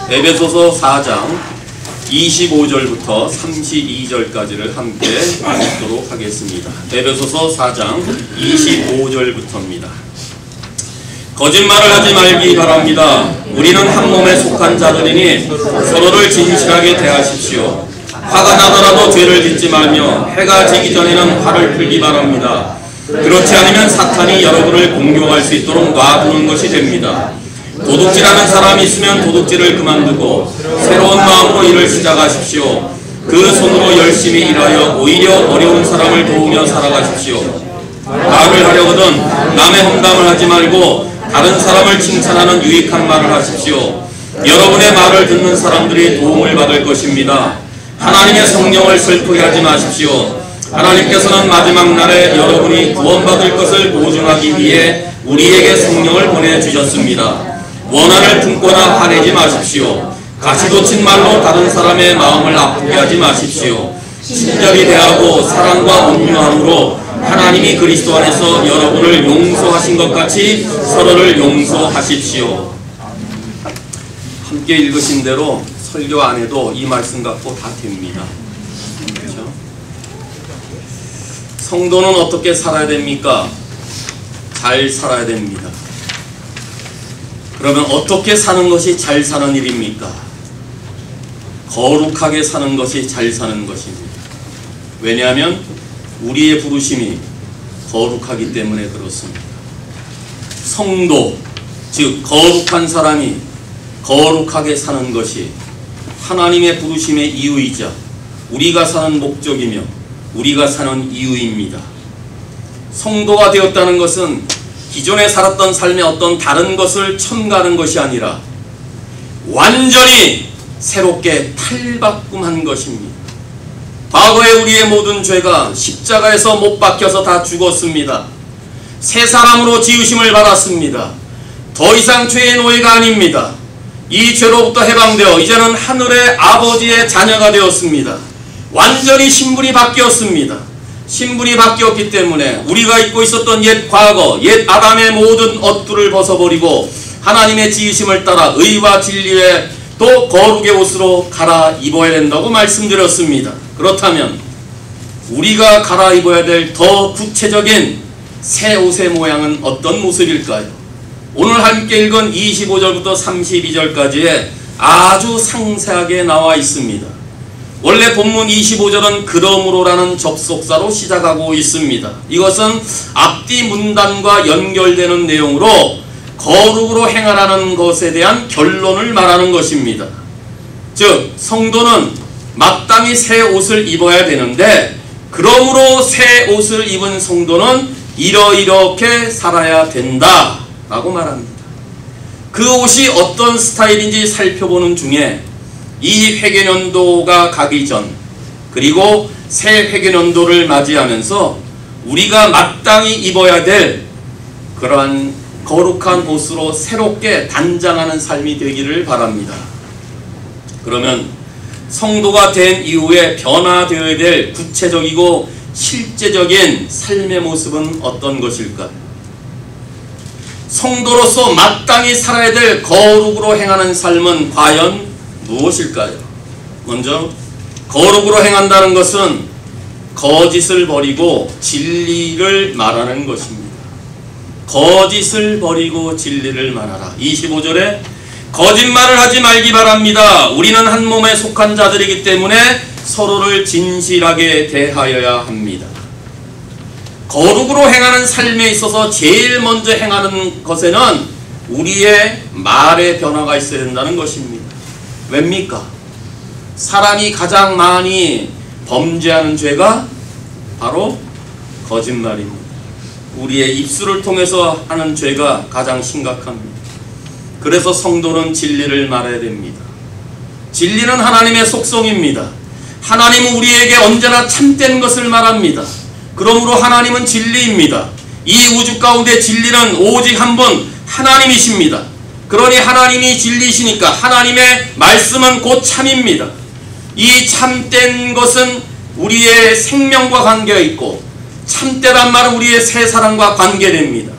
에베소서 4장 25절부터 32절까지를 함께 읽도록 하겠습니다. 에베소서 4장 25절부터입니다. 거짓말을 하지 말기 바랍니다. 우리는 한 몸에 속한 자들이니 서로를 진실하게 대하십시오. 화가 나더라도 죄를 짓지 말며 해가 지기 전에는 화를 풀기 바랍니다. 그렇지 않으면 사탄이 여러분을 공격할 수 있도록 놔두는 것이 됩니다. 도둑질하는 사람이 있으면 도둑질을 그만두고 새로운 마음으로 일을 시작하십시오. 그 손으로 열심히 일하여 오히려 어려운 사람을 도우며 살아가십시오. 말을 하려거든 남의 험담을 하지 말고 다른 사람을 칭찬하는 유익한 말을 하십시오. 여러분의 말을 듣는 사람들이 도움을 받을 것입니다. 하나님의 성령을 슬프게 하지 마십시오. 하나님께서는 마지막 날에 여러분이 구원받을 것을 보증하기 위해 우리에게 성령을 보내주셨습니다. 원한을 품거나 화내지 마십시오. 가시돋친 말로 다른 사람의 마음을 아프게 하지 마십시오. 친절히 대하고 사랑과 온유함으로 하나님이 그리스도 안에서 여러분을 용서하신 것 같이 서로를 용서하십시오. 함께 읽으신 대로 설교 안 해도 이 말씀 갖고 다 됩니다. 그렇죠? 성도는 어떻게 살아야 됩니까? 잘 살아야 됩니다. 그러면 어떻게 사는 것이 잘 사는 일입니까? 거룩하게 사는 것이 잘 사는 것입니다. 왜냐하면 우리의 부르심이 거룩하기 때문에 그렇습니다. 성도, 즉 거룩한 사람이 거룩하게 사는 것이 하나님의 부르심의 이유이자 우리가 사는 목적이며 우리가 사는 이유입니다. 성도가 되었다는 것은 기존에 살았던 삶의 어떤 다른 것을 첨가하는 것이 아니라 완전히 새롭게 탈바꿈한 것입니다. 과거에 우리의 모든 죄가 십자가에서 못 박혀서 다 죽었습니다. 새 사람으로 지으심을 받았습니다. 더 이상 죄의 노예가 아닙니다. 이 죄로부터 해방되어 이제는 하늘의 아버지의 자녀가 되었습니다. 완전히 신분이 바뀌었습니다. 신분이 바뀌었기 때문에 우리가 입고 있었던 옛 과거, 옛 아담의 모든 옷들을 벗어버리고 하나님의 지으심을 따라 의와 진리의 또 거룩의 옷으로 갈아입어야 된다고 말씀드렸습니다. 그렇다면 우리가 갈아입어야 될 더 구체적인 새 옷의 모양은 어떤 모습일까요? 오늘 함께 읽은 25절부터 32절까지에 아주 상세하게 나와 있습니다. 원래 본문 25절은 그러므로라는 접속사로 시작하고 있습니다. 이것은 앞뒤 문단과 연결되는 내용으로 거룩으로 행하라는 것에 대한 결론을 말하는 것입니다. 즉 성도는 마땅히 새 옷을 입어야 되는데 그러므로 새 옷을 입은 성도는 이렇게 살아야 된다 라고 말합니다. 그 옷이 어떤 스타일인지 살펴보는 중에 이 회개년도가 가기 전 그리고 새 회개년도를 맞이하면서 우리가 마땅히 입어야 될 그러한 거룩한 옷으로 새롭게 단장하는 삶이 되기를 바랍니다. 그러면 성도가 된 이후에 변화되어야 될 구체적이고 실제적인 삶의 모습은 어떤 것일까요? 성도로서 마땅히 살아야 될 거룩으로 행하는 삶은 과연 무엇일까요? 먼저 거룩으로 행한다는 것은 거짓을 버리고 진리를 말하는 것입니다. 거짓을 버리고 진리를 말하라. 25절에 거짓말을 하지 말기 바랍니다. 우리는 한 몸에 속한 자들이기 때문에 서로를 진실하게 대하여야 합니다. 거룩으로 행하는 삶에 있어서 제일 먼저 행하는 것에는 우리의 말의 변화가 있어야 된다는 것입니다. 왜입니까? 사람이 가장 많이 범죄하는 죄가 바로 거짓말입니다. 우리의 입술을 통해서 하는 죄가 가장 심각합니다. 그래서 성도는 진리를 말해야 됩니다. 진리는 하나님의 속성입니다. 하나님은 우리에게 언제나 참된 것을 말합니다. 그러므로 하나님은 진리입니다. 이 우주 가운데 진리는 오직 한 분 하나님이십니다. 그러니 하나님이 진리시니까 하나님의 말씀은 곧 참입니다. 이 참된 것은 우리의 생명과 관계가 있고 참되란 말은 우리의 새 사랑과 관계됩니다.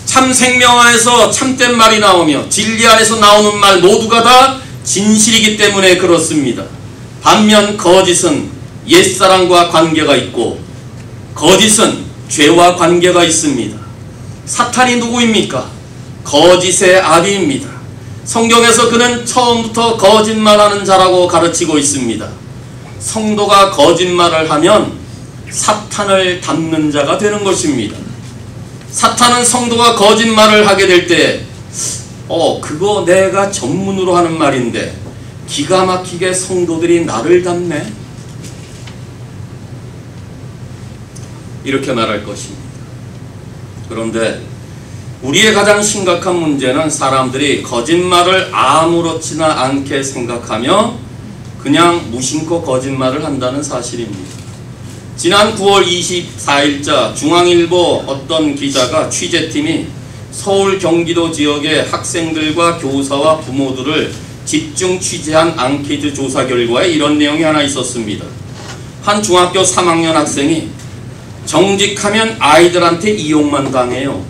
참 생명 안에서 참된 말이 나오며 진리 안에서 나오는 말 모두가 다 진실이기 때문에 그렇습니다. 반면 거짓은 옛사람과 관계가 있고 거짓은 죄와 관계가 있습니다. 사탄이 누구입니까? 거짓의 아비입니다. 성경에서 그는 처음부터 거짓말하는 자라고 가르치고 있습니다. 성도가 거짓말을 하면 사탄을 닮는 자가 되는 것입니다. 사탄은 성도가 거짓말을 하게 될 때 그거 내가 전문으로 하는 말인데 기가 막히게 성도들이 나를 닮네? 이렇게 말할 것입니다. 그런데 우리의 가장 심각한 문제는 사람들이 거짓말을 아무렇지나 않게 생각하며 그냥 무심코 거짓말을 한다는 사실입니다. 지난 9월 24일자 중앙일보 어떤 기자가 취재팀이 서울 경기도 지역의 학생들과 교사와 부모들을 집중 취재한 앙케이트 조사 결과에 이런 내용이 하나 있었습니다. 한 중학교 3학년 학생이 정직하면 아이들한테 이용만 당해요.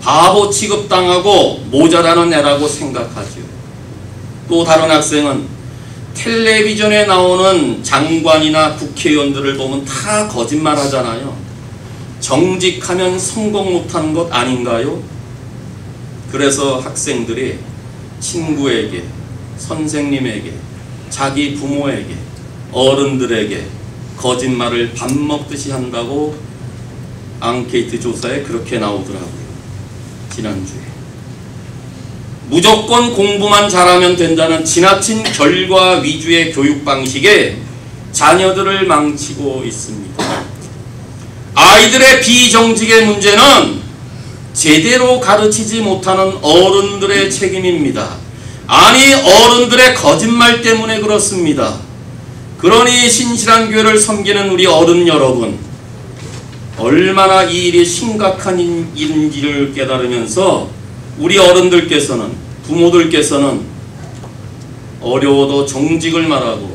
바보 취급당하고 모자라는 애라고 생각하죠. 또 다른 학생은 텔레비전에 나오는 장관이나 국회의원들을 보면 다 거짓말 하잖아요. 정직하면 성공 못하는 것 아닌가요? 그래서 학생들이 친구에게, 선생님에게, 자기 부모에게, 어른들에게 거짓말을 밥 먹듯이 한다고 앙케이트 조사에 그렇게 나오더라고요. 지난주에. 무조건 공부만 잘하면 된다는 지나친 결과 위주의 교육 방식에 자녀들을 망치고 있습니다. 아이들의 비정직의 문제는 제대로 가르치지 못하는 어른들의 책임입니다. 아니, 어른들의 거짓말 때문에 그렇습니다. 그러니 신실한 교회를 섬기는 우리 어른 여러분, 얼마나 이 일이 심각한 일인지를 깨달으면서 우리 어른들께서는, 부모들께서는 어려워도 정직을 말하고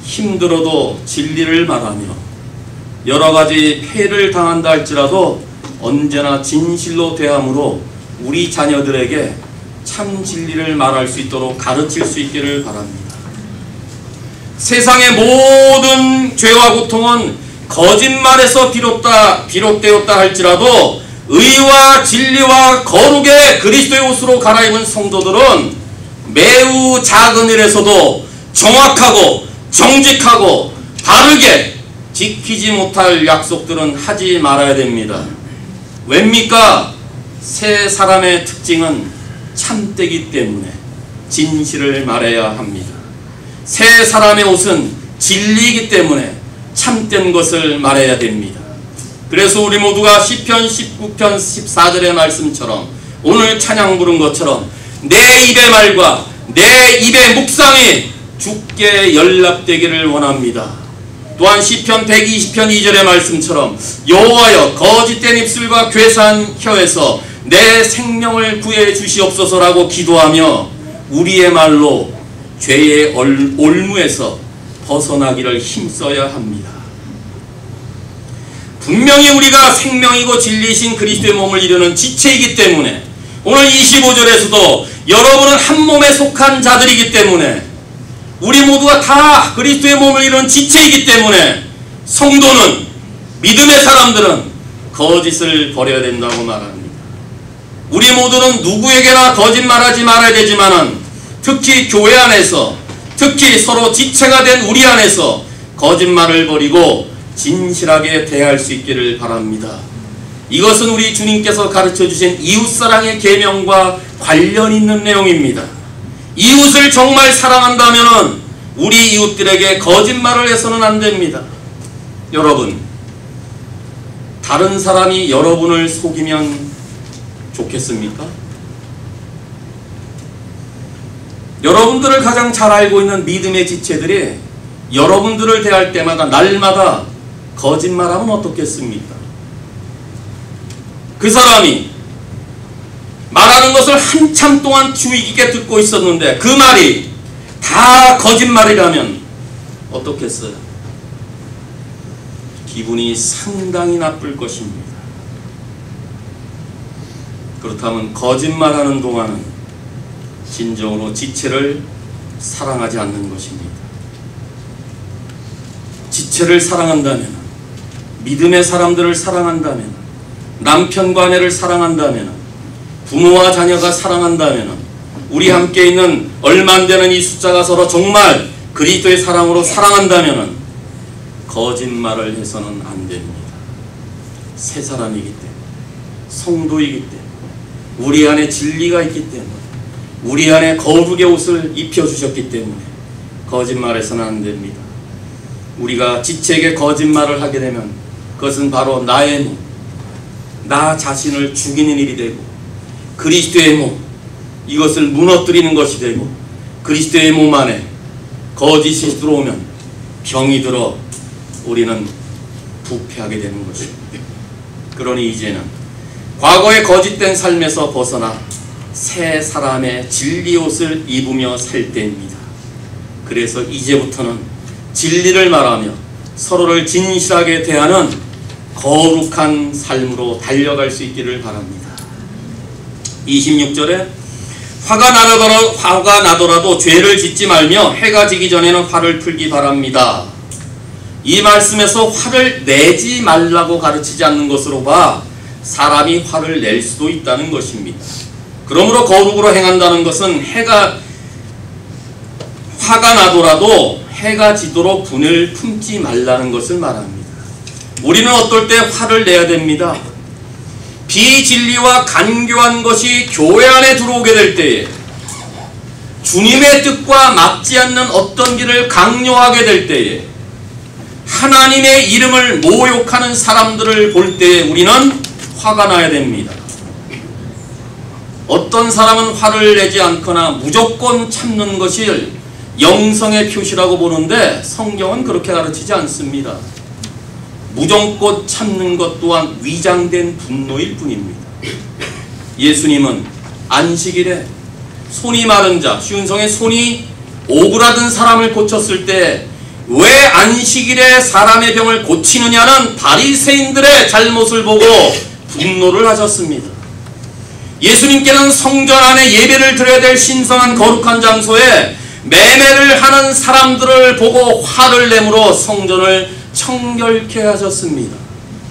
힘들어도 진리를 말하며 여러가지 폐를 당한다 할지라도 언제나 진실로 대함으로 우리 자녀들에게 참 진리를 말할 수 있도록 가르칠 수 있기를 바랍니다. 세상의 모든 죄와 고통은 거짓말에서 비롯되었다 할지라도 의와 진리와 거룩의 그리스도의 옷으로 갈아입은 성도들은 매우 작은 일에서도 정확하고 정직하고 바르게 지키지 못할 약속들은 하지 말아야 됩니다. 왜입니까? 새 사람의 특징은 참되기 때문에 진실을 말해야 합니다. 새 사람의 옷은 진리이기 때문에 참된 것을 말해야 됩니다. 그래서 우리 모두가 시편 19편 14절의 말씀처럼 오늘 찬양 부른 것처럼 내 입의 말과 내 입의 묵상이 주께 연락되기를 원합니다. 또한 시편 120편 2절의 말씀처럼 여호와여 거짓된 입술과 괴사한 혀에서 내 생명을 구해 주시옵소서라고 기도하며 우리의 말로 죄의 올무에서 벗어나기를 힘써야 합니다. 분명히 우리가 생명이고 진리이신 그리스도의 몸을 이루는 지체이기 때문에 오늘 25절에서도 여러분은 한 몸에 속한 자들이기 때문에 우리 모두가 다 그리스도의 몸을 이루는 지체이기 때문에 성도는, 믿음의 사람들은 거짓을 버려야 된다고 말합니다. 우리 모두는 누구에게나 거짓말하지 말아야 되지만은 특히 교회 안에서, 특히 서로 지체가 된 우리 안에서 거짓말을 버리고 진실하게 대할 수 있기를 바랍니다. 이것은 우리 주님께서 가르쳐주신 이웃사랑의 계명과 관련 있는 내용입니다. 이웃을 정말 사랑한다면 우리 이웃들에게 거짓말을 해서는 안 됩니다. 여러분, 다른 사람이 여러분을 속이면 좋겠습니까? 여러분들을 가장 잘 알고 있는 믿음의 지체들이 여러분들을 대할 때마다 날마다 거짓말하면 어떻겠습니까? 그 사람이 말하는 것을 한참 동안 주의 깊게 듣고 있었는데 그 말이 다 거짓말이라면 어떻겠어요? 기분이 상당히 나쁠 것입니다. 그렇다면 거짓말하는 동안은 진정으로 지체를 사랑하지 않는 것입니다. 지체를 사랑한다면, 믿음의 사람들을 사랑한다면, 남편과 아내를 사랑한다면, 부모와 자녀가 사랑한다면, 우리 함께 있는 얼마 안 되는 이 숫자가 서로 정말 그리스도의 사랑으로 사랑한다면 거짓말을 해서는 안 됩니다. 새 사람이기 때문에, 성도이기 때문에, 우리 안에 진리가 있기 때문에, 우리 안에 거룩의 옷을 입혀주셨기 때문에 거짓말해서는 안 됩니다. 우리가 지체에게 거짓말을 하게 되면 그것은 바로 나의 몸, 나 자신을 죽이는 일이 되고, 그리스도의 몸, 이것을 무너뜨리는 것이 되고, 그리스도의 몸 안에 거짓이 들어오면 병이 들어 우리는 부패하게 되는 것입니다. 그러니 이제는 과거의 거짓된 삶에서 벗어나 새 사람의 진리 옷을 입으며 살 때입니다. 그래서 이제부터는 진리를 말하며 서로를 진실하게 대하는 거룩한 삶으로 달려갈 수 있기를 바랍니다. 26절에 화가 나더라도 죄를 짓지 말며 해가 지기 전에는 화를 풀기 바랍니다. 이 말씀에서 화를 내지 말라고 가르치지 않는 것으로 봐 사람이 화를 낼 수도 있다는 것입니다. 그러므로 거룩으로 행한다는 것은 화가 나더라도 해가 지도록 분을 품지 말라는 것을 말합니다. 우리는 어떨 때 화를 내야 됩니다. 비진리와 간교한 것이 교회 안에 들어오게 될 때에, 주님의 뜻과 맞지 않는 어떤 길을 강요하게 될 때에, 하나님의 이름을 모욕하는 사람들을 볼 때에 우리는 화가 나야 됩니다. 어떤 사람은 화를 내지 않거나 무조건 참는 것을 영성의 표시라고 보는데 성경은 그렇게 가르치지 않습니다. 무조건 참는 것 또한 위장된 분노일 뿐입니다. 예수님은 안식일에 손이 마른 자, 시운성에 손이 오그라든 사람을 고쳤을 때 왜 안식일에 사람의 병을 고치느냐는 바리새인들의 잘못을 보고 분노를 하셨습니다. 예수님께는 성전 안에 예배를 드려야 될 신성한 거룩한 장소에 매매를 하는 사람들을 보고 화를 내므로 성전을 청결케 하셨습니다.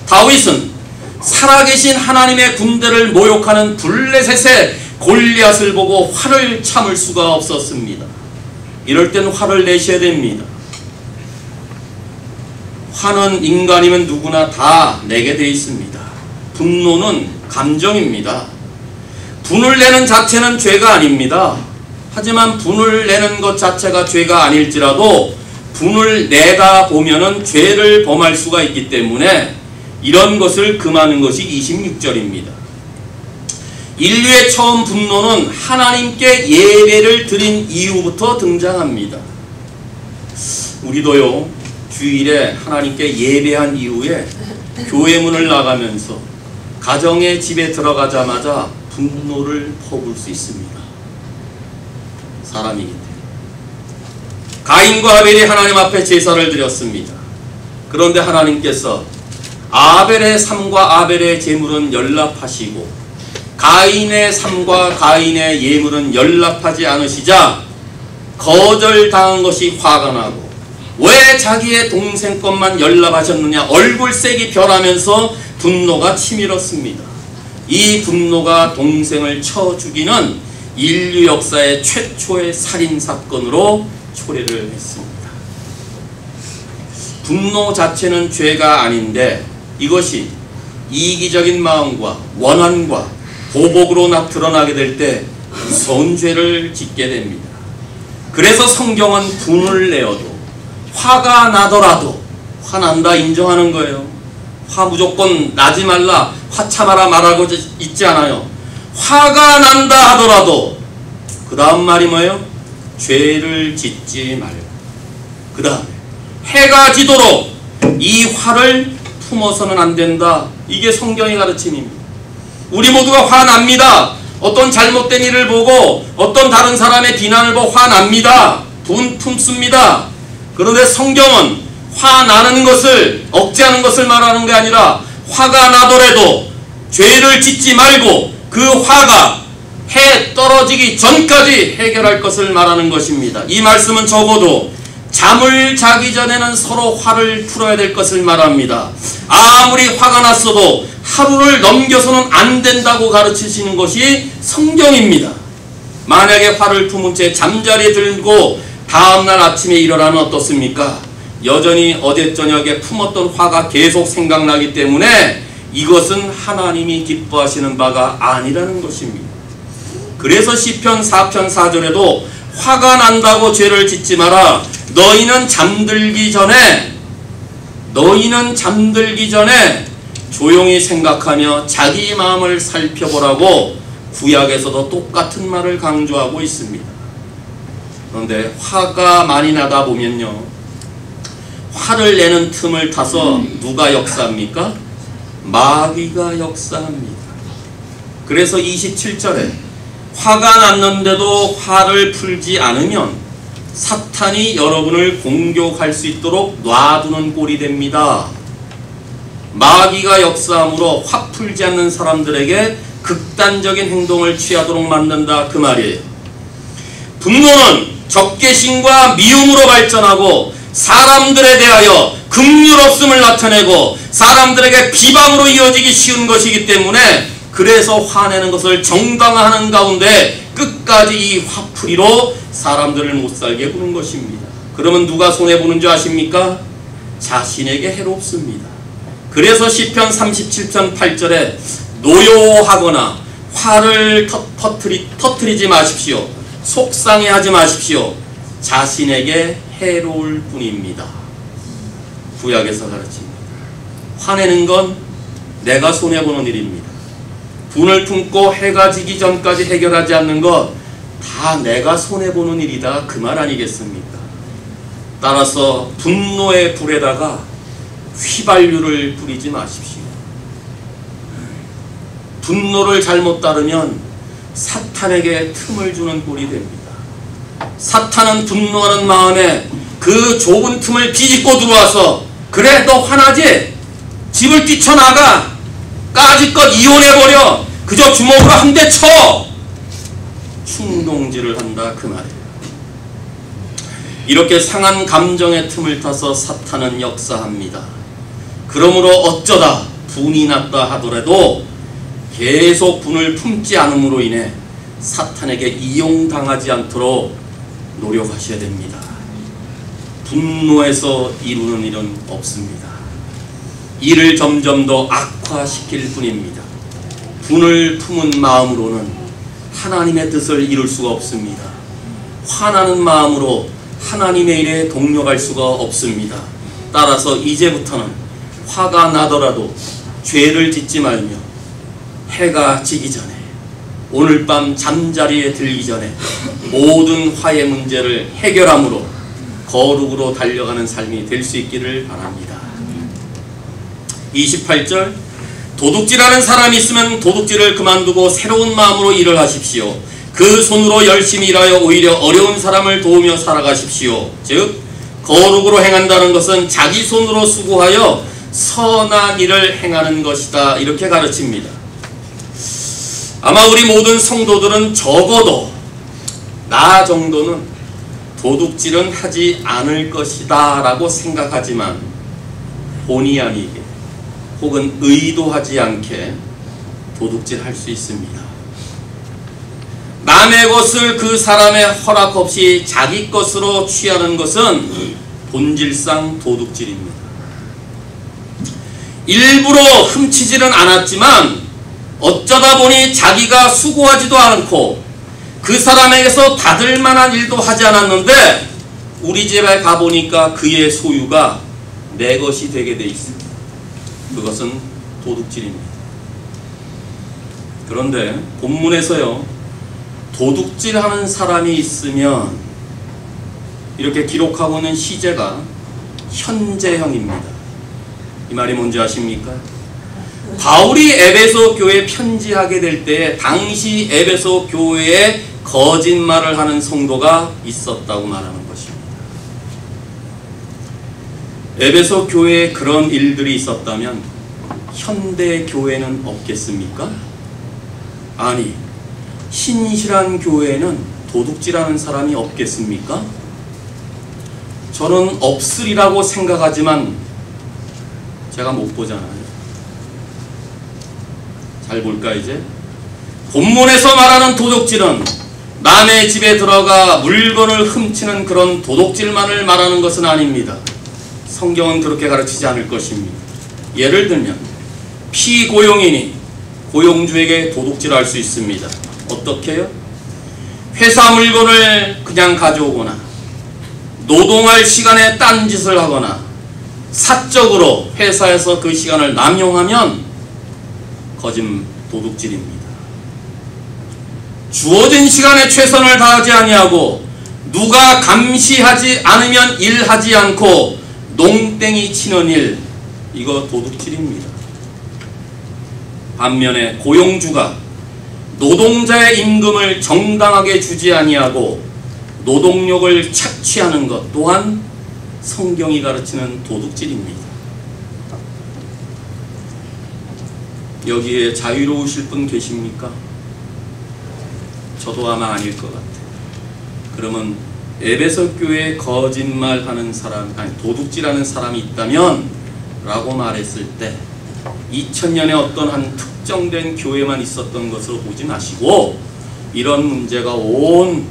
다윗은 살아계신 하나님의 군대를 모욕하는 블레셋의 골리앗을 보고 화를 참을 수가 없었습니다. 이럴 땐 화를 내셔야 됩니다. 화는 인간이면 누구나 다 내게 되어 있습니다. 분노는 감정입니다. 분을 내는 자체는 죄가 아닙니다. 하지만 분을 내는 것 자체가 죄가 아닐지라도 분을 내다 보면은 죄를 범할 수가 있기 때문에 이런 것을 금하는 것이 26절입니다. 인류의 처음 분노는 하나님께 예배를 드린 이후부터 등장합니다. 우리도요, 주일에 하나님께 예배한 이후에 교회 문을 나가면서 가정의 집에 들어가자마자 분노를 퍼부을 수 있습니다. 사람이기 때문에. 가인과 아벨이 하나님 앞에 제사를 드렸습니다. 그런데 하나님께서 아벨의 삶과 아벨의 제물은 연락하시고 가인의 삶과 가인의 예물은 연락하지 않으시자 거절당한 것이 화가 나고, 왜 자기의 동생 것만 연락하셨느냐, 얼굴색이 변하면서 분노가 치밀었습니다. 이 분노가 동생을 쳐 죽이는 인류 역사의 최초의 살인사건으로 초래를 했습니다. 분노 자체는 죄가 아닌데 이것이 이기적인 마음과 원한과 보복으로 드러나게 될 때 무서운 죄를 짓게 됩니다. 그래서 성경은 분을 내어도, 화가 나더라도, 화난다 인정하는 거예요. 화 무조건 나지 말라, 화 참아라 말하고 있지 않아요. 화가 난다 하더라도 그 다음 말이 뭐예요? 죄를 짓지 말고, 그 다음에 해가 지도록 이 화를 품어서는 안 된다. 이게 성경의 가르침입니다. 우리 모두가 화납니다. 어떤 잘못된 일을 보고 어떤 다른 사람의 비난을 보고 화납니다. 품습니다. 그런데 성경은 화나는 것을, 억제하는 것을 말하는 게 아니라 화가 나더라도 죄를 짓지 말고 그 화가 해 떨어지기 전까지 해결할 것을 말하는 것입니다. 이 말씀은 적어도 잠을 자기 전에는 서로 화를 풀어야 될 것을 말합니다. 아무리 화가 났어도 하루를 넘겨서는 안 된다고 가르치시는 것이 성경입니다. 만약에 화를 품은 채 잠자리에 들고 다음날 아침에 일어나면 어떻습니까? 여전히 어제 저녁에 품었던 화가 계속 생각나기 때문에 이것은 하나님이 기뻐하시는 바가 아니라는 것입니다. 그래서 시편 4편 4절에도 화가 난다고 죄를 짓지 마라. 너희는 잠들기 전에 조용히 생각하며 자기 마음을 살펴보라고 구약에서도 똑같은 말을 강조하고 있습니다. 그런데 화가 많이 나다 보면요, 화를 내는 틈을 타서 누가 역사합니까? 마귀가 역사합니다. 그래서 27절에 화가 났는데도 화를 풀지 않으면 사탄이 여러분을 공격할 수 있도록 놔두는 꼴이 됩니다. 마귀가 역사함으로 화 풀지 않는 사람들에게 극단적인 행동을 취하도록 만든다, 그 말이에요. 분노는 적개심과 미움으로 발전하고 사람들에 대하여 긍휼 없음을 나타내고 사람들에게 비방으로 이어지기 쉬운 것이기 때문에, 그래서 화내는 것을 정당화하는 가운데 끝까지 이 화풀이로 사람들을 못살게 구는 것입니다. 그러면 누가 손해보는 줄 아십니까? 자신에게 해롭습니다. 그래서 시편 37편 8절에 노여워하거나 화를 터뜨리지 마십시오. 속상해하지 마십시오. 자신에게 해로울 뿐입니다. 구약에서 가르칩니다. 화내는 건 내가 손해보는 일입니다. 분을 품고 해가 지기 전까지 해결하지 않는 것 다 내가 손해보는 일이다, 그 말 아니겠습니까? 따라서 분노의 불에다가 휘발유를 뿌리지 마십시오. 분노를 잘못 따르면 사탄에게 틈을 주는 꼴이 됩니다. 사탄은 분노하는 마음에 그 좁은 틈을 비집고 들어와서, 그래 너 화나지? 집을 뛰쳐나가, 까짓것 이혼해버려, 그저 주먹으로 한 대 쳐, 충동질을 한다, 그 말이에요. 이렇게 상한 감정의 틈을 타서 사탄은 역사합니다. 그러므로 어쩌다 분이 났다 하더라도 계속 분을 품지 않음으로 인해 사탄에게 이용당하지 않도록 노력하셔야 됩니다. 분노해서 이루는 일은 없습니다. 일을 점점 더 악화시킬 뿐입니다. 분을 품은 마음으로는 하나님의 뜻을 이룰 수가 없습니다. 화나는 마음으로 하나님의 일에 동력할 수가 없습니다. 따라서 이제부터는 화가 나더라도 죄를 짓지 말며 해가 지기 전에, 오늘 밤 잠자리에 들기 전에 모든 화의 문제를 해결함으로 거룩으로 달려가는 삶이 될 수 있기를 바랍니다. 28절, 도둑질하는 사람이 있으면 도둑질을 그만두고 새로운 마음으로 일을 하십시오. 그 손으로 열심히 일하여 오히려 어려운 사람을 도우며 살아가십시오. 즉 거룩으로 행한다는 것은 자기 손으로 수고하여 선한 일을 행하는 것이다, 이렇게 가르칩니다. 아마 우리 모든 성도들은 적어도 나 정도는 도둑질은 하지 않을 것이다 라고 생각하지만 본의 아니게 혹은 의도하지 않게 도둑질할 수 있습니다. 남의 것을 그 사람의 허락 없이 자기 것으로 취하는 것은 본질상 도둑질입니다. 일부러 훔치지는 않았지만 어쩌다 보니 자기가 수고하지도 않고 그 사람에게서 받을 만한 일도 하지 않았는데 우리 집에 가보니까 그의 소유가 내 것이 되게 돼 있습니다. 그것은 도둑질입니다. 그런데 본문에서요, 도둑질하는 사람이 있으면 이렇게 기록하고 있는 시제가 현재형입니다. 이 말이 뭔지 아십니까? 바울이 에베소 교회에 편지하게 될 때에 당시 에베소 교회에 거짓말을 하는 성도가 있었다고 말하는 것입니다. 에베소 교회에 그런 일들이 있었다면 현대 교회는 없겠습니까? 아니, 신실한 교회에는 도둑질하는 사람이 없겠습니까? 저는 없으리라고 생각하지만 제가 못 보잖아요. 잘 볼까 이제? 본문에서 말하는 도둑질은 남의 집에 들어가 물건을 훔치는 그런 도둑질만을 말하는 것은 아닙니다. 성경은 그렇게 가르치지 않을 것입니다. 예를 들면 피고용인이 고용주에게 도둑질할 수 있습니다. 어떻게 해요? 회사 물건을 그냥 가져오거나 노동할 시간에 딴짓을 하거나 사적으로 회사에서 그 시간을 남용하면 거짓 도둑질입니다. 주어진 시간에 최선을 다하지 아니하고 누가 감시하지 않으면 일하지 않고 농땡이 치는 일, 이거 도둑질입니다. 반면에 고용주가 노동자의 임금을 정당하게 주지 아니하고 노동력을 착취하는 것 또한 성경이 가르치는 도둑질입니다. 여기에 자유로우실 분 계십니까? 저도 아마 아닐 것 같아요. 그러면 에베소 교회에 거짓말하는 사람, 아니 도둑질하는 사람이 있다면 라고 말했을 때 2000년에 어떤 한 특정된 교회만 있었던 것으로 보지 마시고 이런 문제가 온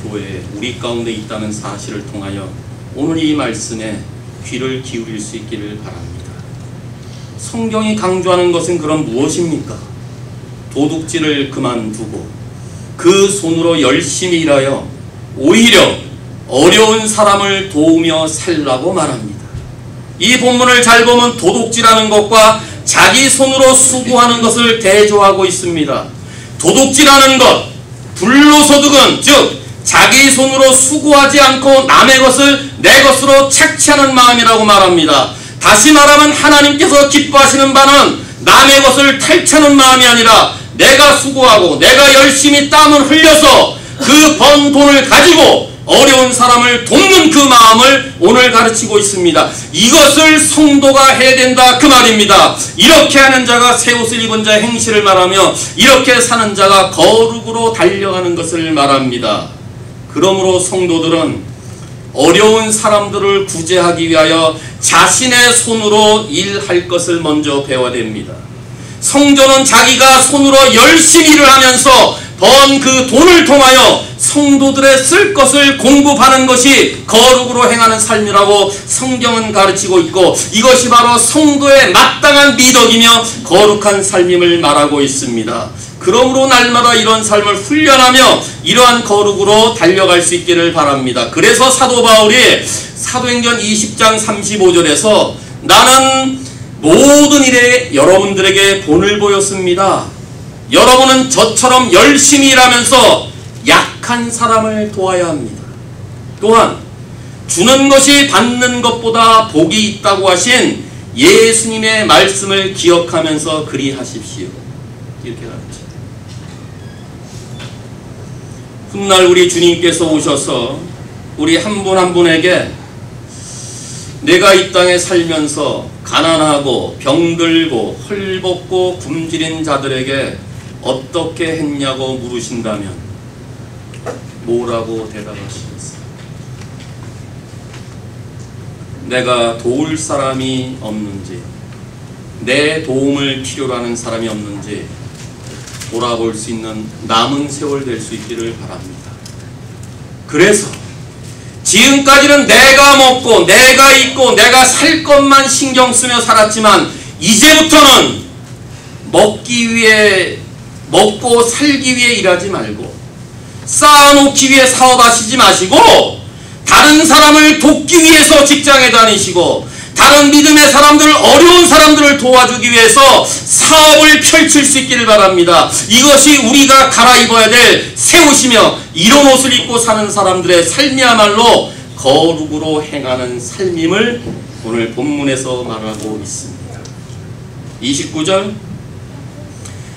교회에 우리 가운데 있다는 사실을 통하여 오늘 이 말씀에 귀를 기울일 수 있기를 바랍니다. 성경이 강조하는 것은 그럼 무엇입니까? 도둑질을 그만두고 그 손으로 열심히 일하여 오히려 어려운 사람을 도우며 살라고 말합니다. 이 본문을 잘 보면 도둑질하는 것과 자기 손으로 수고하는 것을 대조하고 있습니다. 도둑질하는 것, 불로소득은 즉 자기 손으로 수고하지 않고 남의 것을 내 것으로 착취하는 마음이라고 말합니다. 다시 말하면 하나님께서 기뻐하시는 바는 남의 것을 탈취하는 마음이 아니라 내가 수고하고 내가 열심히 땀을 흘려서 그 번 돈을 가지고 어려운 사람을 돕는 그 마음을 오늘 가르치고 있습니다. 이것을 성도가 해야 된다 그 말입니다. 이렇게 하는 자가 새 옷을 입은 자의 행실을 말하며 이렇게 사는 자가 거룩으로 달려가는 것을 말합니다. 그러므로 성도들은 어려운 사람들을 구제하기 위하여 자신의 손으로 일할 것을 먼저 배워야 됩니다. 성도는 자기가 손으로 열심히 일을 하면서 번 그 돈을 통하여 성도들의 쓸 것을 공급하는 것이 거룩으로 행하는 삶이라고 성경은 가르치고 있고 이것이 바로 성도의 마땅한 미덕이며 거룩한 삶임을 말하고 있습니다. 그러므로 날마다 이런 삶을 훈련하며 이러한 거룩으로 달려갈 수 있기를 바랍니다. 그래서 사도 바울이 사도행전 20장 35절에서 나는 모든 일에 여러분들에게 본을 보였습니다. 여러분은 저처럼 열심히 일하면서 약한 사람을 도와야 합니다. 또한 주는 것이 받는 것보다 복이 있다고 하신 예수님의 말씀을 기억하면서 그리하십시오. 이렇게 가르쳐. 훗날 우리 주님께서 오셔서 우리 한 분 한 분에게 내가 이 땅에 살면서 가난하고 병들고 헐벗고 굶주린 자들에게 어떻게 했냐고 물으신다면 뭐라고 대답하시겠어요? 내가 도울 사람이 없는지 내 도움을 필요로 하는 사람이 없는지 돌아볼 수 있는 남은 세월 될 수 있기를 바랍니다. 그래서 지금까지는 내가 먹고 내가 입고 내가 살 것만 신경 쓰며 살았지만 이제부터는 먹고 살기 위해 일하지 말고 쌓아놓기 위해 사업하시지 마시고 다른 사람을 돕기 위해서 직장에 다니시고 다른 믿음의 사람들, 어려운 사람들을 도와주기 위해서 사업을 펼칠 수 있기를 바랍니다. 이것이 우리가 갈아입어야 될 새 옷이며 이런 옷을 입고 사는 사람들의 삶이야말로 거룩으로 행하는 삶임을 오늘 본문에서 말하고 있습니다. 29절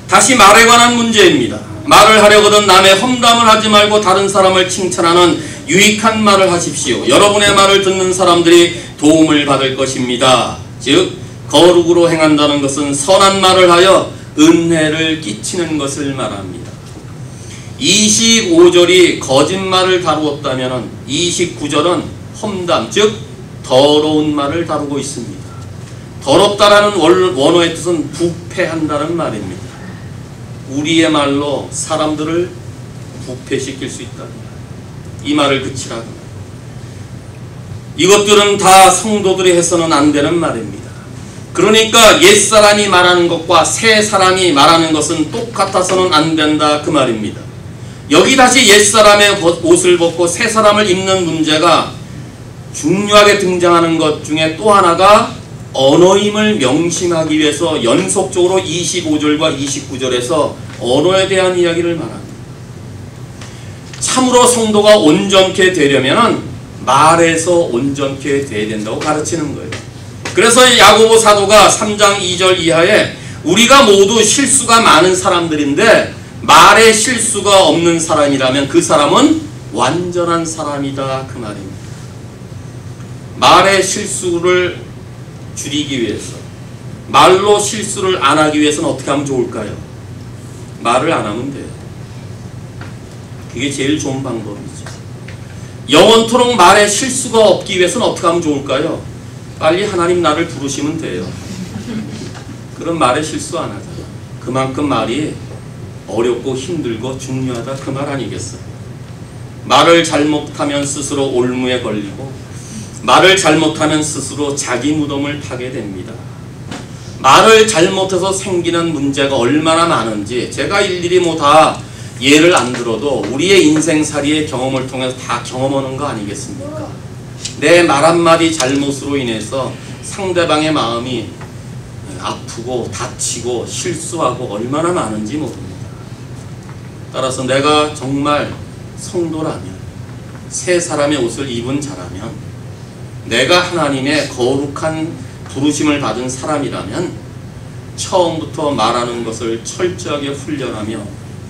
다시 말에 관한 문제입니다. 말을 하려거든 남의 험담을 하지 말고 다른 사람을 칭찬하는 유익한 말을 하십시오. 여러분의 말을 듣는 사람들이 도움을 받을 것입니다. 즉 거룩으로 행한다는 것은 선한 말을 하여 은혜를 끼치는 것을 말합니다. 25절이 거짓말을 다루었다면 29절은 험담, 즉 더러운 말을 다루고 있습니다. 더럽다라는 원어의 뜻은 부패한다는 말입니다. 우리의 말로 사람들을 부패시킬 수 있다. 이 말을 그치라고. 이것들은 다 성도들이 해서는 안 되는 말입니다. 그러니까 옛사람이 말하는 것과 새사람이 말하는 것은 똑같아서는 안 된다 그 말입니다. 여기 다시 옛사람의 옷을 벗고 새사람을 입는 문제가 중요하게 등장하는 것 중에 또 하나가 언어임을 명심하기 위해서 연속적으로 25절과 29절에서 언어에 대한 이야기를 말합니다. 참으로 성도가 온전케 되려면 말에서 온전케 돼야 된다고 가르치는 거예요. 그래서 야고보 사도가 3장 2절 이하에 우리가 모두 실수가 많은 사람들인데 말에 실수가 없는 사람이라면 그 사람은 완전한 사람이다 그 말입니다. 말의 실수를 줄이기 위해서, 말로 실수를 안 하기 위해서는 어떻게 하면 좋을까요? 말을 안 하면 돼요. 그게 제일 좋은 방법이죠. 영원토록 말에 실수가 없기 위해서는 어떻게 하면 좋을까요? 빨리 하나님 나를 부르시면 돼요. 그럼 말에 실수 안 하잖아. 그만큼 말이 어렵고 힘들고 중요하다 그 말 아니겠어요? 말을 잘못하면 스스로 올무에 걸리고 말을 잘못하면 스스로 자기 무덤을 타게 됩니다. 말을 잘못해서 생기는 문제가 얼마나 많은지 제가 일일이 뭐 다 예를 안 들어도 우리의 인생살이의 경험을 통해서 다 경험하는 거 아니겠습니까? 내 말 한마디 잘못으로 인해서 상대방의 마음이 아프고 다치고 실수하고 얼마나 많은지 모릅니다. 따라서 내가 정말 성도라면, 새 사람의 옷을 입은 자라면, 내가 하나님의 거룩한 부르심을 받은 사람이라면 처음부터 말하는 것을 철저하게 훈련하며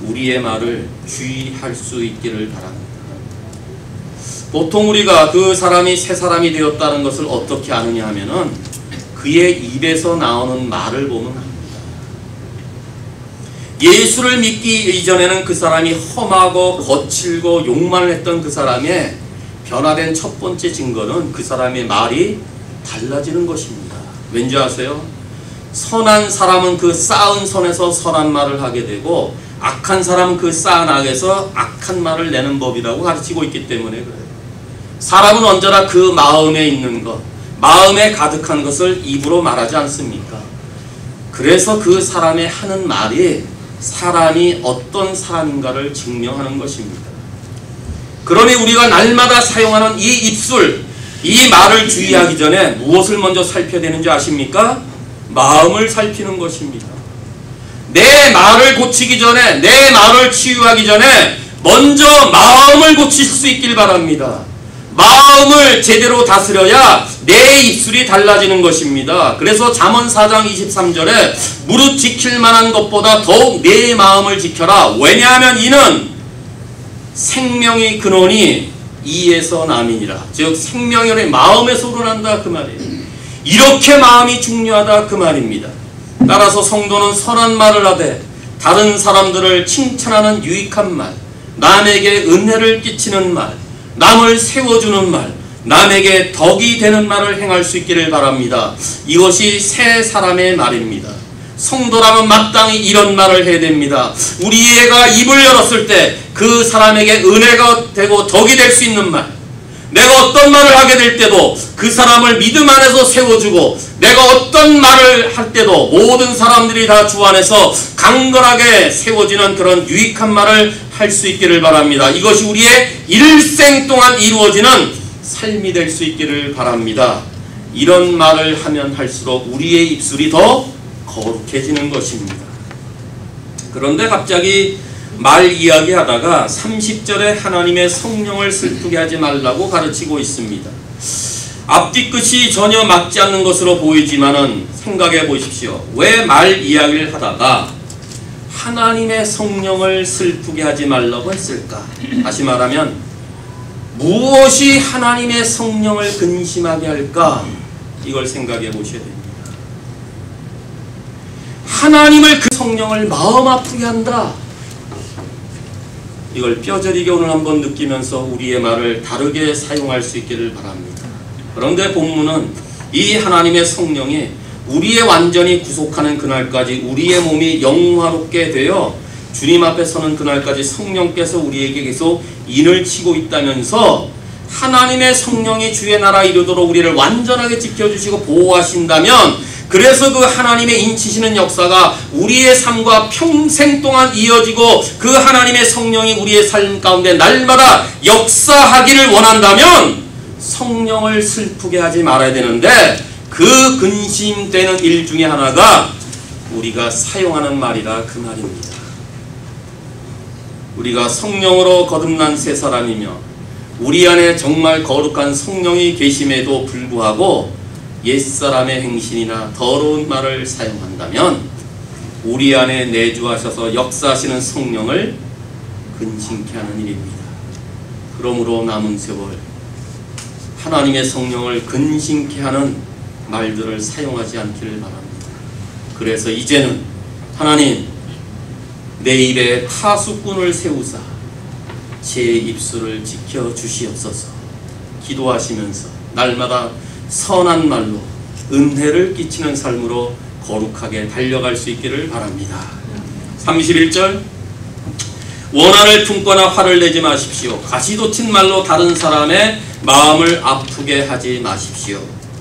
우리의 말을 주의할 수 있기를 바랍니다. 보통 우리가 그 사람이 새 사람이 되었다는 것을 어떻게 아느냐 하면은 그의 입에서 나오는 말을 보면 합니다. 예수를 믿기 이전에는 그 사람이 험하고 거칠고 욕만을 했던 그 사람의 변화된 첫 번째 증거는 그 사람의 말이 달라지는 것입니다. 왠지 아세요? 선한 사람은 그 쌓은 선에서 선한 말을 하게 되고 악한 사람은 그 쌓은 악에서 악한 말을 내는 법이라고 가르치고 있기 때문에 그래요. 사람은 언제나 그 마음에 있는 것, 마음에 가득한 것을 입으로 말하지 않습니까? 그래서 그 사람의 하는 말이 사람이 어떤 사람인가를 증명하는 것입니다. 그러니 우리가 날마다 사용하는 이 입술, 이 말을 주의하기 전에 무엇을 먼저 살펴야 되는지 아십니까? 마음을 살피는 것입니다. 내 말을 고치기 전에, 내 말을 치유하기 전에 먼저 마음을 고칠 수 있길 바랍니다. 마음을 제대로 다스려야 내 입술이 달라지는 것입니다. 그래서 잠언 4장 23절에 무릇 지킬 만한 것보다 더욱 내 마음을 지켜라. 왜냐하면 이는 생명의 근원이 이에서 남이니라. 즉 생명이 마음에서 우러난다 그 말이에요. 이렇게 마음이 중요하다 그 말입니다. 따라서 성도는 선한 말을 하되 다른 사람들을 칭찬하는 유익한 말, 남에게 은혜를 끼치는 말, 남을 세워주는 말, 남에게 덕이 되는 말을 행할 수 있기를 바랍니다. 이것이 새 사람의 말입니다. 성도라면 마땅히 이런 말을 해야 됩니다. 우리 애가 입을 열었을 때 그 사람에게 은혜가 되고 덕이 될 수 있는 말, 내가 어떤 말을 하게 될 때도 그 사람을 믿음 안에서 세워주고 내가 어떤 말을 할 때도 모든 사람들이 다 주 안에서 강건하게 세워지는 그런 유익한 말을 할 수 있기를 바랍니다. 이것이 우리의 일생 동안 이루어지는 삶이 될 수 있기를 바랍니다. 이런 말을 하면 할수록 우리의 입술이 더 거룩해지는 것입니다. 그런데 갑자기 말 이야기하다가 30절에 하나님의 성령을 슬프게 하지 말라고 가르치고 있습니다. 앞뒤끝이 전혀 맞지 않는 것으로 보이지만은 생각해 보십시오. 왜 말 이야기를 하다가 하나님의 성령을 슬프게 하지 말라고 했을까? 다시 말하면 무엇이 하나님의 성령을 근심하게 할까? 이걸 생각해 보셔야 됩니다. 하나님을 그 성령을 마음 아프게 한다. 이걸 뼈저리게 오늘 한번 느끼면서 우리의 말을 다르게 사용할 수 있기를 바랍니다. 그런데 본문은 이 하나님의 성령이 우리의 완전히 구속하는 그날까지 우리의 몸이 영화롭게 되어 주님 앞에 서는 그날까지 성령께서 우리에게 계속 인을 치고 있다면서 하나님의 성령이 주의 나라 이루도록 우리를 완전하게 지켜주시고 보호하신다면, 그래서 그 하나님의 인치시는 역사가 우리의 삶과 평생 동안 이어지고 그 하나님의 성령이 우리의 삶 가운데 날마다 역사하기를 원한다면 성령을 슬프게 하지 말아야 되는데, 그 근심되는 일 중에 하나가 우리가 사용하는 말이라 그 말입니다. 우리가 성령으로 거듭난 새 사람이며 우리 안에 정말 거룩한 성령이 계심에도 불구하고 옛사람의 행실이나 더러운 말을 사용한다면 우리 안에 내주하셔서 역사하시는 성령을 근심케 하는 일입니다. 그러므로 남은 세월 하나님의 성령을 근심케 하는 말들을 사용하지 않기를 바랍니다. 그래서 이제는 하나님, 내 입에 파수꾼을 세우사 제 입술을 지켜주시옵소서 기도하시면서 날마다 선한 말로 은혜를 끼치는 삶으로 거룩하게 달려갈 수 있기를 바랍니다. 31절, 원한을 품거나 화를 내지 마십시오. 가시돋친 말로 다른 사람의 마음을 아프게 하지 마십시오.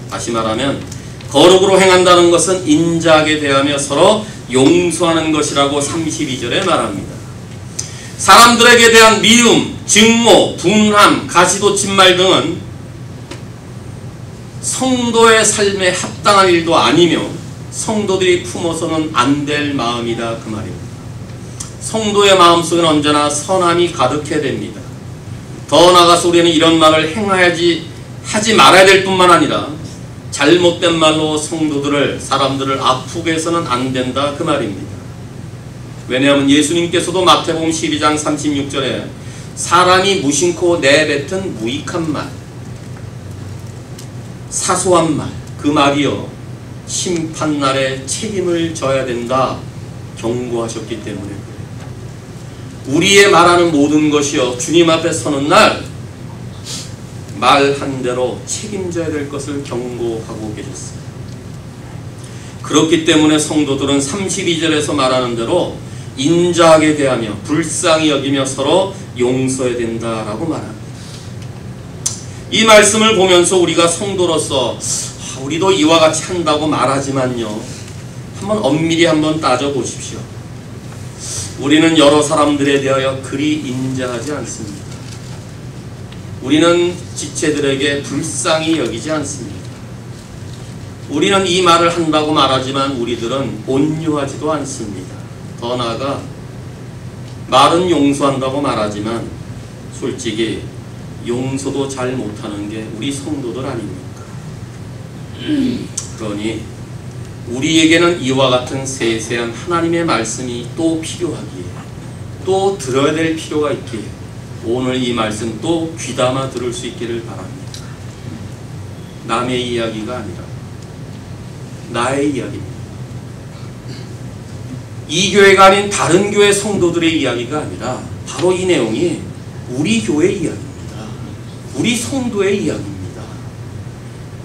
다시 말하면 거룩으로 행한다는 것은 인자하게 대하며 서로 용서하는 것이라고 32절에 말합니다. 사람들에게 대한 미움, 증오, 분함, 가시돋친 말 등은 성도의 삶에 합당한 일도 아니며 성도들이 품어서는 안 될 마음이다 그 말입니다. 성도의 마음속에는 언제나 선함이 가득해야 됩니다. 더 나아가서 우리는 이런 말을 하지 말아야 될 뿐만 아니라 잘못된 말로 사람들을 아프게 해서는 안 된다 그 말입니다. 왜냐하면 예수님께서도 마태복음 12장 36절에 사람이 무심코 내뱉은 무익한 말, 사소한 말, 그 말이요 심판날에 책임을 져야 된다 경고하셨기 때문에 그래요. 우리의 말하는 모든 것이요 주님 앞에 서는 날 말한 대로 책임져야 될 것을 경고하고 계셨어요. 그렇기 때문에 성도들은 32절에서 말하는 대로 인자하게 대하며 불쌍히 여기며 서로 용서해야 된다라고 말합니다. 이 말씀을 보면서 우리가 성도로서 우리도 이와 같이 한다고 말하지만요, 한번 엄밀히 한번 따져보십시오. 우리는 여러 사람들에 대하여 그리 인자하지 않습니다. 우리는 지체들에게 불쌍히 여기지 않습니다. 우리는 이 말을 한다고 말하지만 우리들은 온유하지도 않습니다. 더 나아가 말은 용서한다고 말하지만 솔직히 용서도 잘 못하는 게 우리 성도들 아닙니까? 그러니 우리에게는 이와 같은 세세한 하나님의 말씀이 또 필요하기에, 또 들어야 될 필요가 있기에 오늘 이 말씀 또 귀담아 들을 수 있기를 바랍니다. 남의 이야기가 아니라 나의 이야기입니다. 이 교회가 아닌 다른 교회 성도들의 이야기가 아니라 바로 이 내용이 우리 교회의 이야기입니다. 우리 성도의 이야기입니다.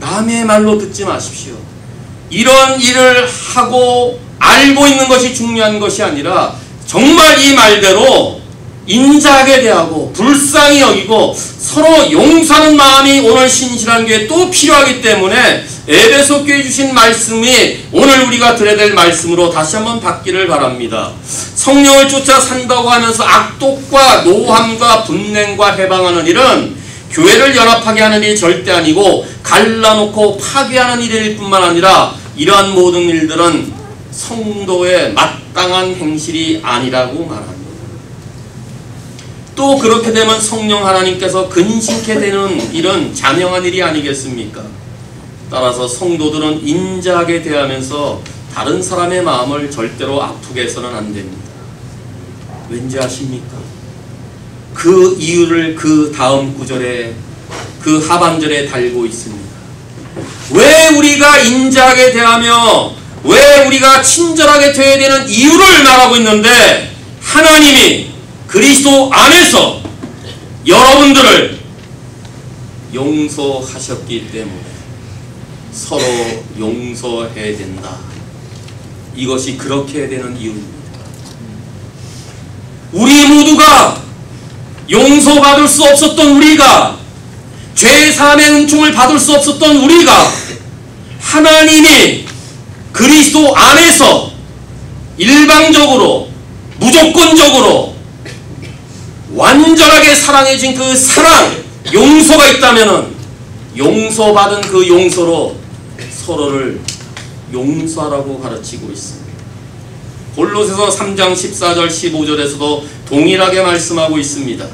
남의 말로 듣지 마십시오. 이런 일을 하고 알고 있는 것이 중요한 것이 아니라 정말 이 말대로 인자하게 대하고 불쌍히 여기고 서로 용서하는 마음이 오늘 신실한 교회에 또 필요하기 때문에 에베소 교회에 주신 말씀이 오늘 우리가 들어야 될 말씀으로 다시 한번 받기를 바랍니다. 성령을 쫓아 산다고 하면서 악독과 노함과 분냉과 해방하는 일은 교회를 연합하게 하는 일이 절대 아니고 갈라놓고 파괴하는 일일 뿐만 아니라 이러한 모든 일들은 성도의 마땅한 행실이 아니라고 말합니다. 또 그렇게 되면 성령 하나님께서 근심케 되는 일은 자명한 일이 아니겠습니까? 따라서 성도들은 인자하게 대하면서 다른 사람의 마음을 절대로 아프게 해서는 안 됩니다. 왠지 아십니까? 그 이유를 그 다음 구절에, 그 하반절에 달고 있습니다. 왜 우리가 인자하게 대하며 왜 우리가 친절하게 되어야 되는 이유를 말하고 있는데 하나님이 그리스도 안에서 여러분들을 용서하셨기 때문에 서로 용서해야 된다. 이것이 그렇게 되는 이유입니다. 우리 모두가 용서받을 수 없었던 우리가, 죄사함의 은총을 받을 수 없었던 우리가 하나님이 그리스도 안에서 일방적으로 무조건적으로 완전하게 사랑해 준 그 사랑, 용서가 있다면은 용서받은 그 용서로 서로를 용서하라고 가르치고 있습니다. 골로새서 3장 14절 15절에서도 동일하게 말씀하고 있습니다.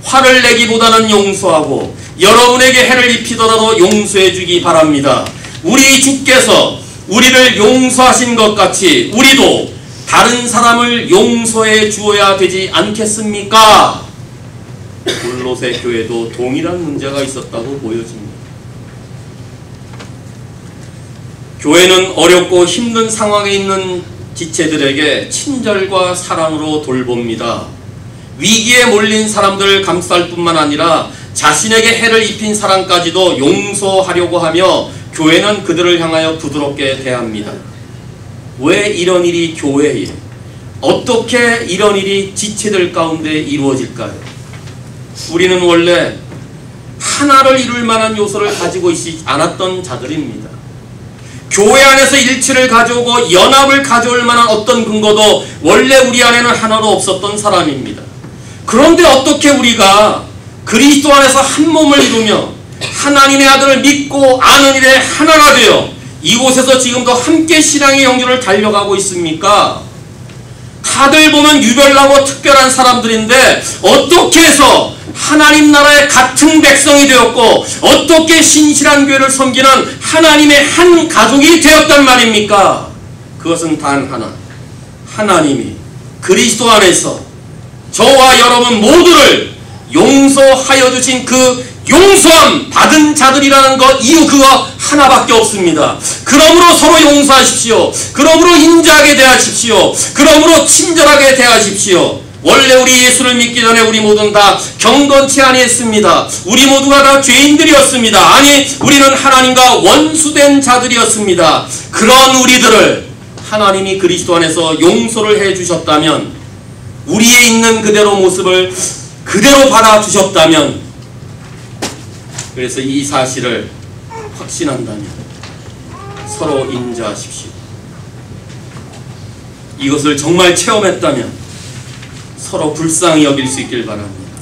화를 내기보다는 용서하고 여러분에게 해를 입히더라도 용서해 주기 바랍니다. 우리 주께서 우리를 용서하신 것 같이 우리도 다른 사람을 용서해 주어야 되지 않겠습니까? 골로새 교회도 동일한 문제가 있었다고 보여집니다. 교회는 어렵고 힘든 상황에 있는 지체들에게 친절과 사랑으로 돌봅니다. 위기에 몰린 사람들을 감쌀 뿐만 아니라 자신에게 해를 입힌 사람까지도 용서하려고 하며 교회는 그들을 향하여 부드럽게 대합니다. 왜 이런 일이 교회에, 어떻게 이런 일이 지체들 가운데 이루어질까요? 우리는 원래 하나를 이룰 만한 요소를 가지고 있지 않았던 자들입니다. 교회 안에서 일치를 가져오고 연합을 가져올 만한 어떤 근거도 원래 우리 안에는 하나도 없었던 사람입니다. 그런데 어떻게 우리가 그리스도 안에서 한 몸을 이루며 하나님의 아들을 믿고 아는 일에 하나가 되어 이곳에서 지금도 함께 신앙의 영주를 달려가고 있습니까? 다들 보면 유별나고 특별한 사람들인데 어떻게 해서 하나님 나라의 같은 백성이 되었고 어떻게 신실한 교회를 섬기는 하나님의 한 가족이 되었단 말입니까? 그것은 단 하나, 하나님이 그리스도 안에서 저와 여러분 모두를 용서하여 주신 그 용서함 받은 자들이라는 것, 이유 그거 하나밖에 없습니다. 그러므로 서로 용서하십시오. 그러므로 인자하게 대하십시오. 그러므로 친절하게 대하십시오. 원래 우리 예수를 믿기 전에 우리 모두는 다 경건치 아니했습니다. 우리 모두가 다 죄인들이었습니다. 아니, 우리는 하나님과 원수된 자들이었습니다. 그런 우리들을 하나님이 그리스도 안에서 용서를 해주셨다면, 우리에 있는 그대로 모습을 그대로 받아주셨다면, 그래서 이 사실을 확신한다면 서로 인자하십시오. 이것을 정말 체험했다면 서로 불쌍히 여길 수 있길 바랍니다.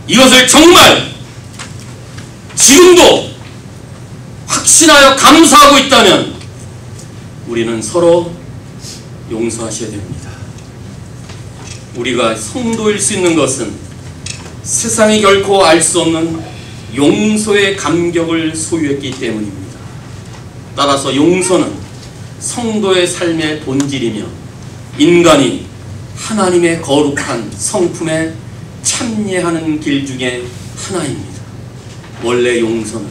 이것을 정말 지금도 확신하여 감사하고 있다면 우리는 서로 용서하셔야 됩니다. 우리가 성도일 수 있는 것은 세상이 결코 알 수 없는 용서의 감격을 소유했기 때문입니다. 따라서 용서는 성도의 삶의 본질이며 인간이 하나님의 거룩한 성품에 참여하는 길 중에 하나입니다. 원래 용서는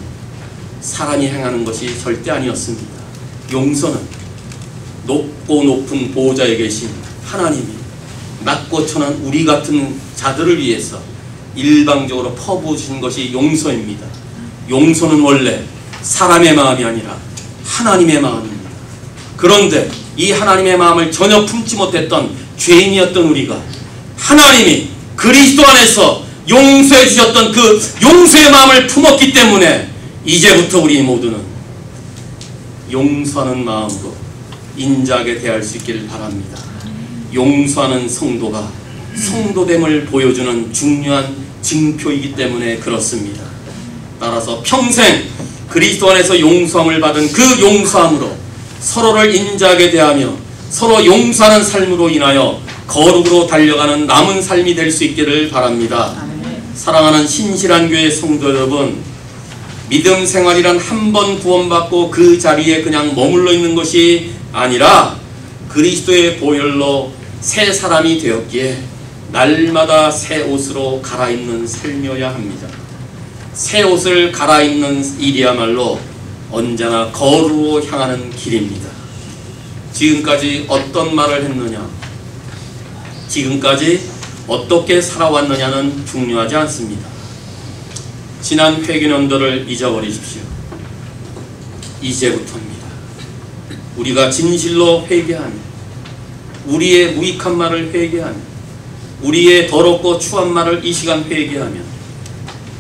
사람이 행하는 것이 절대 아니었습니다. 용서는 높고 높은 보호자에 계신 하나님이 낮고 천한 우리 같은 자들을 위해서 일방적으로 퍼부으신 것이 용서입니다. 용서는 원래 사람의 마음이 아니라 하나님의 마음입니다. 그런데 이 하나님의 마음을 전혀 품지 못했던 죄인이었던 우리가 하나님이 그리스도 안에서 용서해 주셨던 그 용서의 마음을 품었기 때문에 이제부터 우리 모두는 용서하는 마음으로 인자하게 대할 수 있기를 바랍니다. 용서하는 성도가 성도됨을 보여주는 중요한 징표이기 때문에 그렇습니다. 따라서 평생 그리스도 안에서 용서함을 받은 그 용서함으로 서로를 인자하게 대하며 서로 용서하는 삶으로 인하여 거룩으로 달려가는 남은 삶이 될 수 있기를 바랍니다. 사랑하는 신실한 교회 성도 여러분, 믿음 생활이란 한 번 구원받고 그 자리에 그냥 머물러 있는 것이 아니라 그리스도의 보혈로 새 사람이 되었기에 날마다 새 옷으로 갈아입는 삶이어야 합니다. 새 옷을 갈아입는 일이야말로 언제나 거룩으로 향하는 길입니다. 지금까지 어떤 말을 했느냐? 지금까지 어떻게 살아왔느냐는 중요하지 않습니다. 지난 회개년도를 잊어버리십시오. 이제부터입니다. 우리가 진실로 회개하며 우리의 무익한 말을 회개하며 우리의 더럽고 추한 말을 이 시간 회개하며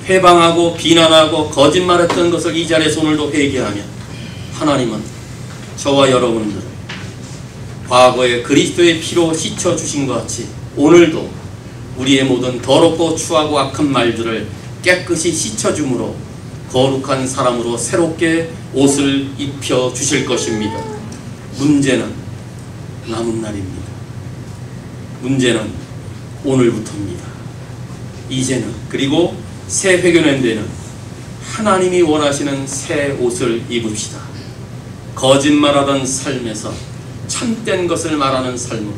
회방하고 비난하고 거짓말했던 것을 이 자리에서 오늘도 회개하며 하나님은 저와 여러분들을 과거에 그리스도의 피로 씻어주신 것 같이 오늘도 우리의 모든 더럽고 추하고 악한 말들을 깨끗이 씻어줌으로 거룩한 사람으로 새롭게 옷을 입혀주실 것입니다. 문제는 남은 날입니다. 문제는 오늘부터입니다. 이제는, 그리고 새 회개년도에는 하나님이 원하시는 새 옷을 입읍시다. 거짓말하던 삶에서 참된 것을 말하는 삶으로,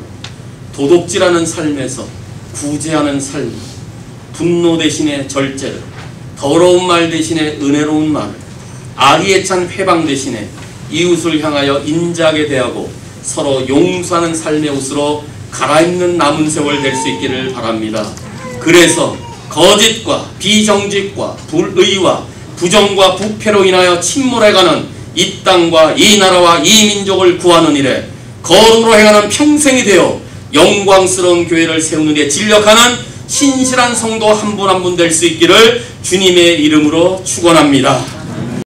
도둑질하는 삶에서 구제하는 삶으로, 분노 대신에 절제를, 더러운 말 대신에 은혜로운 말을, 악의에 찬 회방 대신에 이웃을 향하여 인자하게 대하고 서로 용서하는 삶의 옷으로 갈아입는 남은 세월 될 수 있기를 바랍니다. 그래서 거짓과 비정직과 불의와 부정과 부패로 인하여 침몰해가는 이 땅과 이 나라와 이 민족을 구하는 일에 거룩으로 행하는 평생이 되어 영광스러운 교회를 세우는 데 진력하는 신실한 성도 한 분 한 분 될 수 있기를 주님의 이름으로 축원합니다.